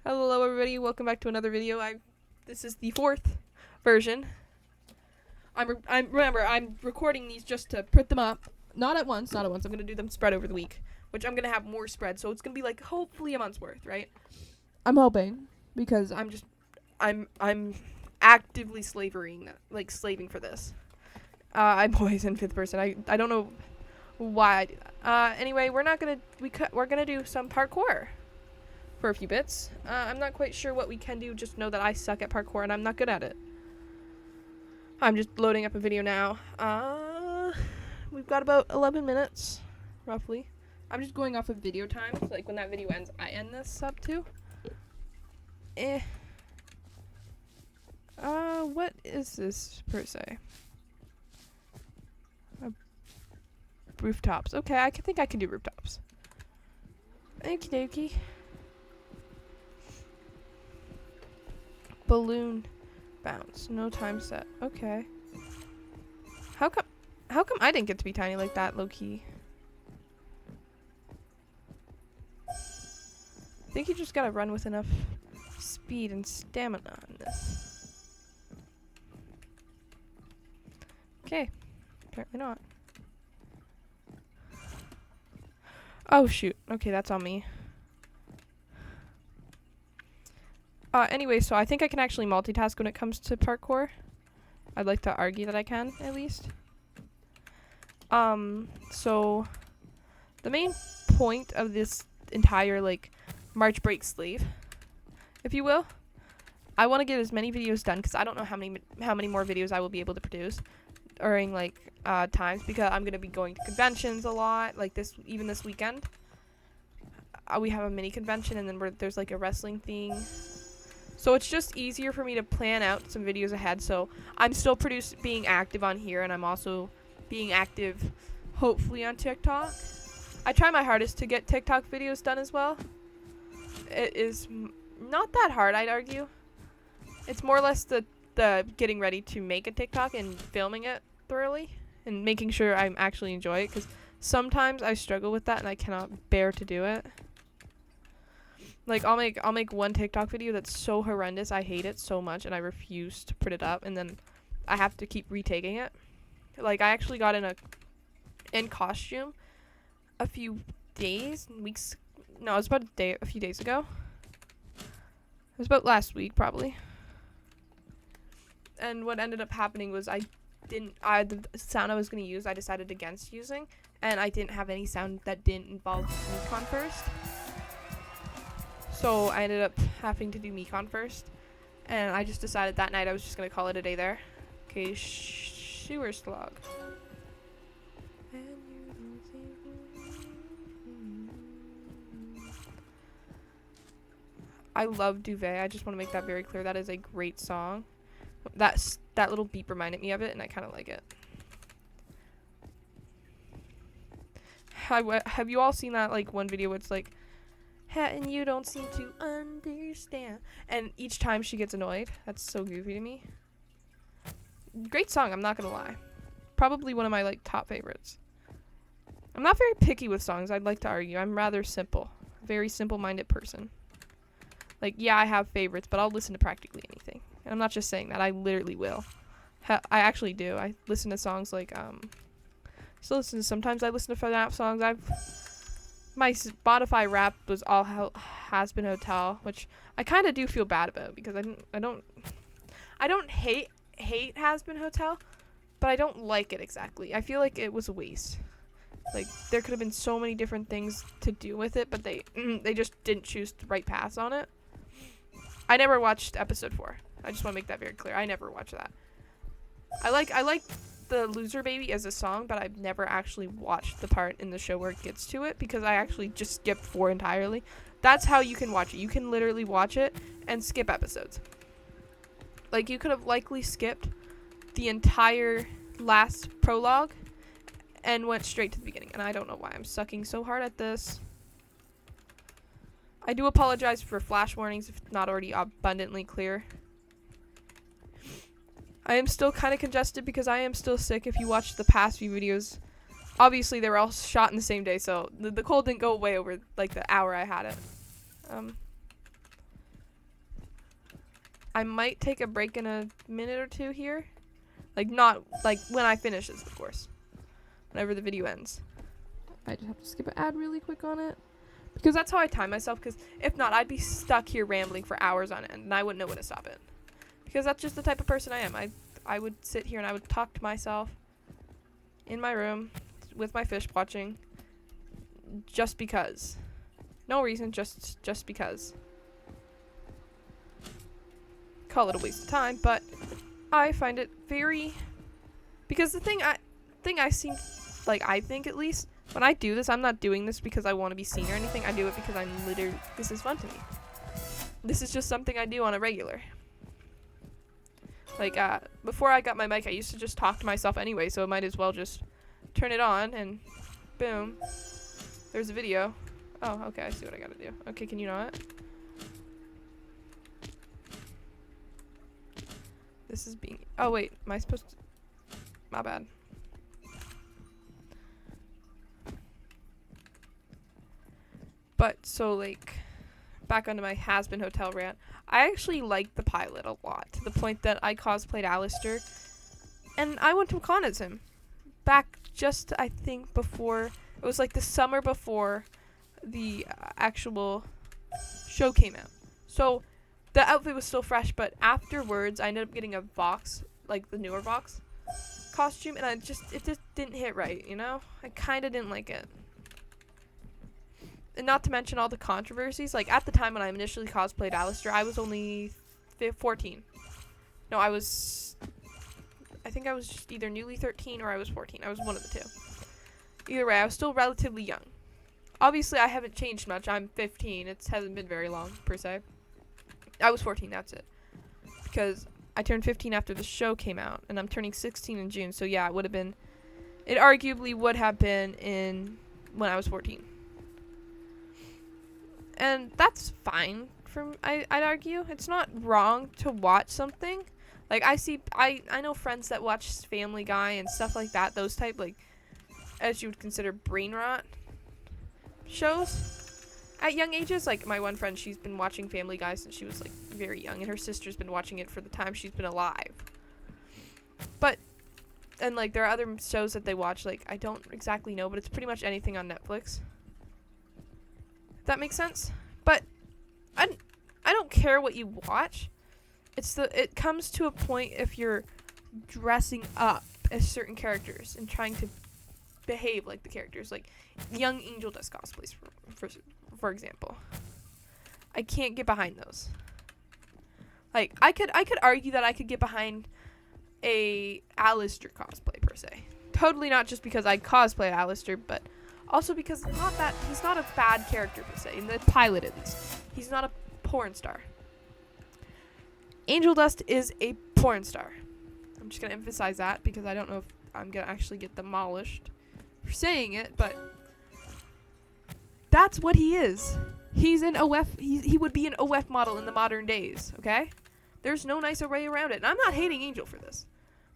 Hello everybody, welcome back to another video. This is the fourth version. Remember, I'm recording these just to put them up. Not at once. I'm gonna do them spread over the week, which I'm gonna have more spread, so it's gonna be like hopefully a month's worth, right? I'm hoping, because I'm actively slaving for this. I'm always in fifth person. I don't know why I do that. Anyway, we're gonna do some parkour for a few bits. I'm not quite sure what we can do, just know that I suck at parkour and I'm not good at it. I'm just loading up a video now. We've got about 11 minutes, roughly. I'm just going off of video time, so like when that video ends, I end this up too. What is this per se? Rooftops. Okay, I think I can do rooftops. Okie dokie. Balloon bounce. No time set. Okay. How come I didn't get to be tiny like that, low key? I think you just gotta run with enough speed and stamina on this. Okay. Apparently not. Oh shoot. Okay, that's on me. Anyway, so I think I can actually multitask when it comes to parkour. I'd like to argue that I can, at least. So the main point of this entire, like, March break slave, if you will, I want to get as many videos done, because I don't know how many more videos I will be able to produce during, like, times, because I'm going to be going to conventions a lot, like even this weekend. We have a mini convention, and then there's, like, a wrestling thing. So it's just easier for me to plan out some videos ahead. So I'm still being active on here, and I'm also being active, hopefully, on TikTok. I try my hardest to get TikTok videos done as well. It is not that hard, I'd argue. It's more or less the getting ready to make a TikTok and filming it thoroughly and making sure I actually enjoy it, because sometimes I struggle with that and I cannot bear to do it. Like, I'll make one TikTok video that's so horrendous, I hate it so much, and I refuse to put it up, and then I have to keep retaking it. Like, I actually got in costume a few days, weeks, no, it was about a few days ago. It was about last week, probably. And what ended up happening was the sound I was going to use, I decided against using, and I didn't have any sound that didn't involve Mecon first. So I ended up having to do Mecon first, and I just decided that night I was just going to call it a day there. Okay, sewer slog. I love Duvet. I just want to make that very clear. That is a great song. That little beep reminded me of it, and I kind of like it. Have you all seen that, like, one video where it's like, and you don't seem to understand, and each time she gets annoyed? That's so goofy to me. Great song, I'm not gonna lie. Probably one of my, like, top favorites. I'm not very picky with songs, I'd like to argue. I'm rather simple. Very simple-minded person. Like, yeah, I have favorites, but I'll listen to practically anything. And I'm not just saying that, I literally will. I actually do. I listen to songs like, sometimes I listen to FNAF songs. My Spotify rap was all Has Been Hotel, which I kind of do feel bad about, because I don't hate Has Been Hotel, but I don't like it exactly. I feel like it was a waste. Like, there could have been so many different things to do with it, but they just didn't choose the right path on it. I never watched episode 4. I just want to make that very clear. I never watched that. I like the Loser Baby as a song, but I've never actually watched the part in the show where it gets to it, because I actually just skipped 4 entirely. That's how you can watch it. You can literally watch it and skip episodes. Like, you could have likely skipped the entire last prologue and went straight to the beginning, and I don't know why I'm sucking so hard at this. I do apologize for flash warnings if it's not already abundantly clear. I am still kind of congested because I am still sick. If you watched the past few videos, obviously they were all shot in the same day, so the cold didn't go away over, like, the hour I had it. I might take a break in a minute or two here. Like, not, like, when I finish this, of course. Whenever the video ends. I just have to skip an ad really quick on it. Because that's how I time myself, because if not, I'd be stuck here rambling for hours on end, and I wouldn't know when to stop it. Because that's just the type of person I am. I would sit here and I would talk to myself in my room with my fish watching, just because. No reason, just because. Call it a waste of time, but I find it very, because the thing I seem, like, I think at least, when I do this, I'm not doing this because I want to be seen or anything. I do it because I'm literally, this is fun to me. This is just something I do on a regular. Like, before I got my mic, I used to just talk to myself anyway, so I might as well just turn it on, and boom, there's a video. Oh, okay, I see what I gotta do. Okay, can you not? This is being, oh wait, am I supposed to, my bad. But, so, like, back onto my has-been hotel rant, I actually liked the pilot a lot, to the point that I cosplayed Alistair, and I went to a con as him. Back just, I think, before, it was like the summer before the actual show came out. So, the outfit was still fresh, but afterwards, I ended up getting a Vox, like the newer Vox costume, and it just didn't hit right, you know? I kind of didn't like it. And not to mention all the controversies. Like, at the time when I initially cosplayed Alistair, I was only 14. No, I think I was just either newly 13 or I was 14. I was one of the two. Either way, I was still relatively young. Obviously, I haven't changed much. I'm 15. It hasn't been very long, per se. I was 14, that's it. Because I turned 15 after the show came out, and I'm turning 16 in June. So, yeah, it arguably would have been when I was 14. And that's fine, I'd argue. It's not wrong to watch something. Like, I know friends that watch Family Guy and stuff like that, those type, like, as you would consider brain rot shows at young ages. Like, my one friend, she's been watching Family Guy since she was, like, very young, and her sister's been watching it for the time she's been alive. But, and, like, there are other shows that they watch, like, I don't exactly know, but it's pretty much anything on Netflix. That makes sense? But I don't care what you watch. It comes to a point if you're dressing up as certain characters and trying to behave like the characters, like young Angel Dust cosplays, for example. I can't get behind those. Like, I could argue that I could get behind a Alistair cosplay per se. Totally not just because I cosplay Alistair, but also because he's not a bad character per se, in the pilot at least. He's not a porn star. Angel Dust is a porn star. I'm just going to emphasize that because I don't know if I'm going to actually get demolished for saying it, but that's what he is. He's an OF, he would be an OF model in the modern days, okay? There's no nicer way around it. And I'm not hating Angel for this.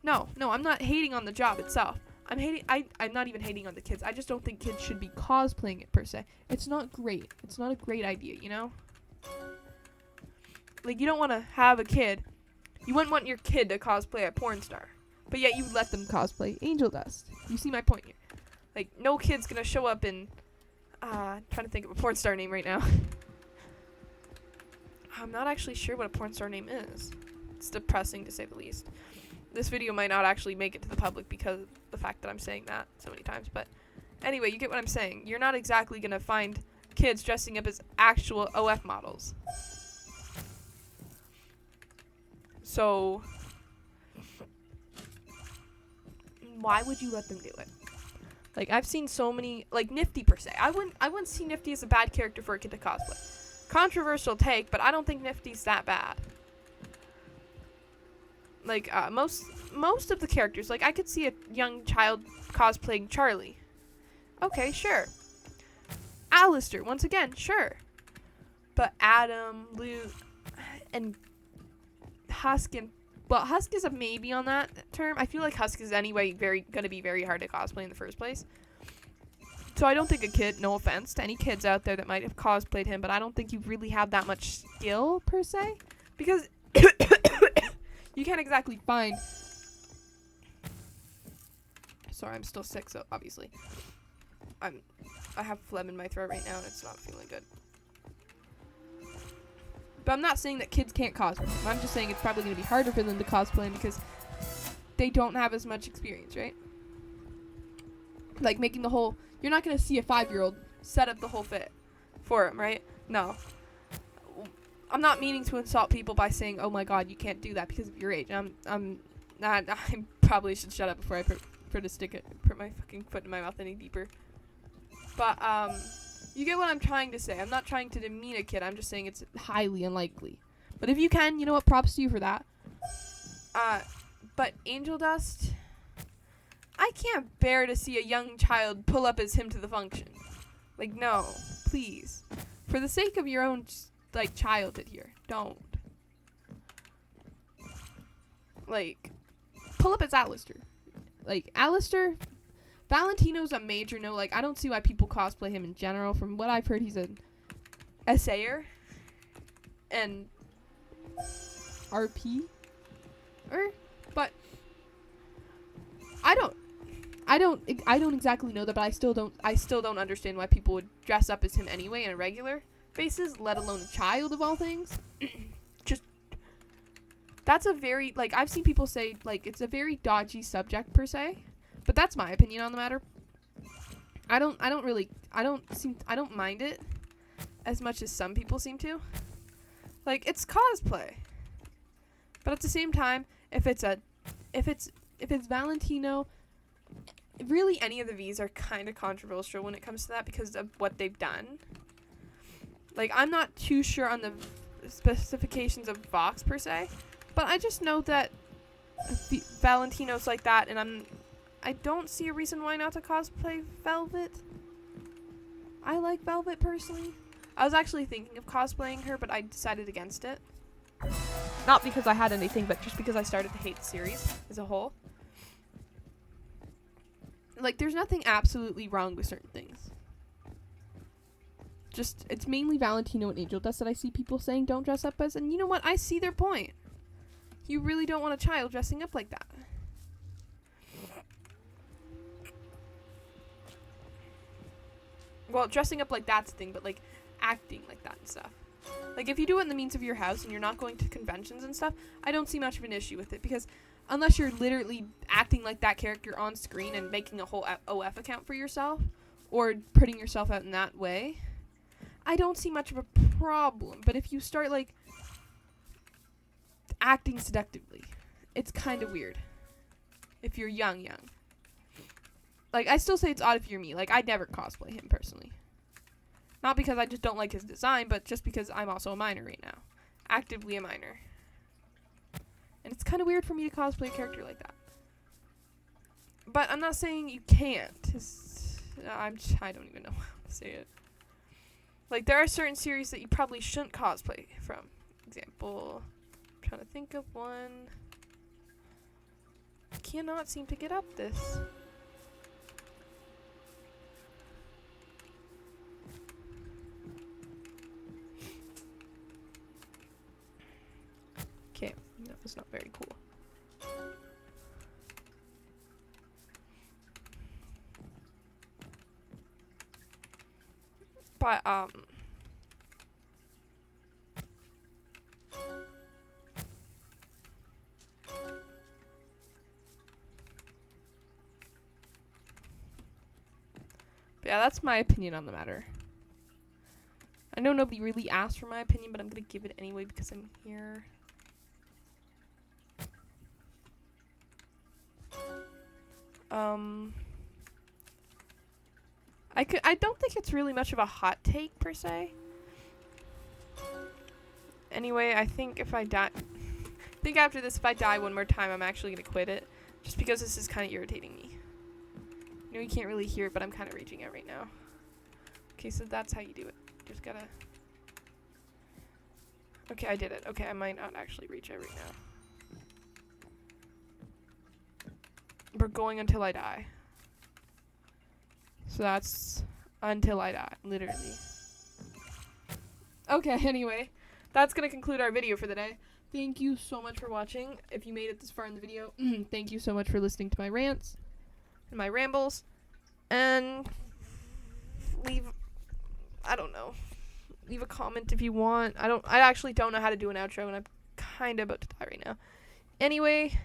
No, I'm not hating on the job itself. I'm not even hating on the kids. I just don't think kids should be cosplaying it per se. It's not great. It's not a great idea, you know? Like, you don't want to have a kid. You wouldn't want your kid to cosplay a porn star. But yet you let them cosplay Angel Dust. You see my point here. Like, no kid's gonna show up in, trying to think of a porn star name right now. I'm not actually sure what a porn star name is. It's depressing to say the least. This video might not actually make it to the public because of the fact that I'm saying that so many times. But anyway, you get what I'm saying. You're not exactly going to find kids dressing up as actual OF models. So, why would you let them do it? Like, I've seen so many, like, Nifty per se. I wouldn't see Nifty as a bad character for a kid to cosplay. Controversial take, but I don't think Nifty's that bad. Like, most of the characters, like, I could see a young child cosplaying Charlie. Okay, sure. Alistair, once again, sure. But Adam, Luke, and Husk, well, Husk is a maybe on that term. I feel like Husk is anyway gonna be very hard to cosplay in the first place. So I don't think a kid, no offense to any kids out there that might have cosplayed him, but I don't think you really have that much skill, per se. Because you can't exactly find. Sorry, I'm still sick, so obviously I have phlegm in my throat right now, and it's not feeling good. But I'm not saying that kids can't cosplay. I'm just saying it's probably going to be harder for them to cosplay because they don't have as much experience, right? Like making the whole. You're not going to see a 5-year-old set up the whole fit for him, right? No. I'm not meaning to insult people by saying, "Oh my God, you can't do that because of your age." I'm not. I probably should shut up before I put my fucking foot in my mouth any deeper. But you get what I'm trying to say. I'm not trying to demean a kid. I'm just saying it's highly unlikely. But if you can, you know what? Props to you for that. But Angel Dust, I can't bear to see a young child pull up as him to the function. Like, no, please, for the sake of your own like childhood here, don't. Like, pull up as Alistair. Like, Alistair, Valentino's a major no. Like, I don't see why people cosplay him in general. From what I've heard, he's an essayer and RP. But I don't exactly know that, but I still don't understand why people would dress up as him anyway on a regular basis, let alone a child of all things. Just, that's a very, like, I've seen people say, like, it's a very dodgy subject per se, but that's my opinion on the matter. I don't mind it as much as some people seem to. Like, it's cosplay. But at the same time, if it's Valentino, really any of the V's are kind of controversial when it comes to that because of what they've done. Like, I'm not too sure on the specifications of Vox per se, but I just know that Valentino's like that, and I don't see a reason why not to cosplay Velvet. I like Velvet personally. I was actually thinking of cosplaying her, but I decided against it. Not because I had anything, but just because I started to hate the series as a whole. Like, there's nothing absolutely wrong with certain things. Just, it's mainly Valentino and Angel Dust that I see people saying don't dress up as, and you know what? I see their point. You really don't want a child dressing up like that. Well, dressing up like that's the thing, but, like, acting like that and stuff. Like, if you do it in the means of your house and you're not going to conventions and stuff, I don't see much of an issue with it, because unless you're literally acting like that character on screen and making a whole OF account for yourself, or putting yourself out in that way, I don't see much of a problem. But if you start, like, acting seductively, it's kind of weird. If you're young. Like, I still say it's odd if you're me. Like, I'd never cosplay him personally. Not because I just don't like his design, but just because I'm also a minor right now. Actively a minor. And it's kind of weird for me to cosplay a character like that. But I'm not saying you can't. I don't even know how to say it. Like, there are certain series that you probably shouldn't cosplay from. Example, I'm trying to think of one. I cannot seem to get up this. Okay, that was not very cool. But, yeah, that's my opinion on the matter. I know nobody really asked for my opinion, but I'm gonna give it anyway because I'm here. I don't think it's really much of a hot take per se. Anyway, I think if I die, after this, if I die one more time, I'm actually gonna quit it, just because this is kind of irritating me. I know you can't really hear it, but I'm kind of raging out right now. Okay, so that's how you do it. Just gotta. Okay, I did it. Okay, I might not actually reach out right now. We're going until I die. So that's until I die, literally. Okay, anyway, that's gonna conclude our video for the day. thank you so much for watching. If you made it this far in the video, thank you so much for listening to my rants and my rambles. And leave a comment if you want. I actually don't know how to do an outro, and I'm kind of about to die right now. Anyway,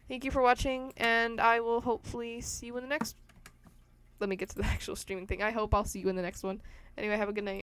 thank you for watching, and I will hopefully see you in the next. Let me get to the actual streaming thing. I hope I'll see you in the next one. Anyway, have a good night.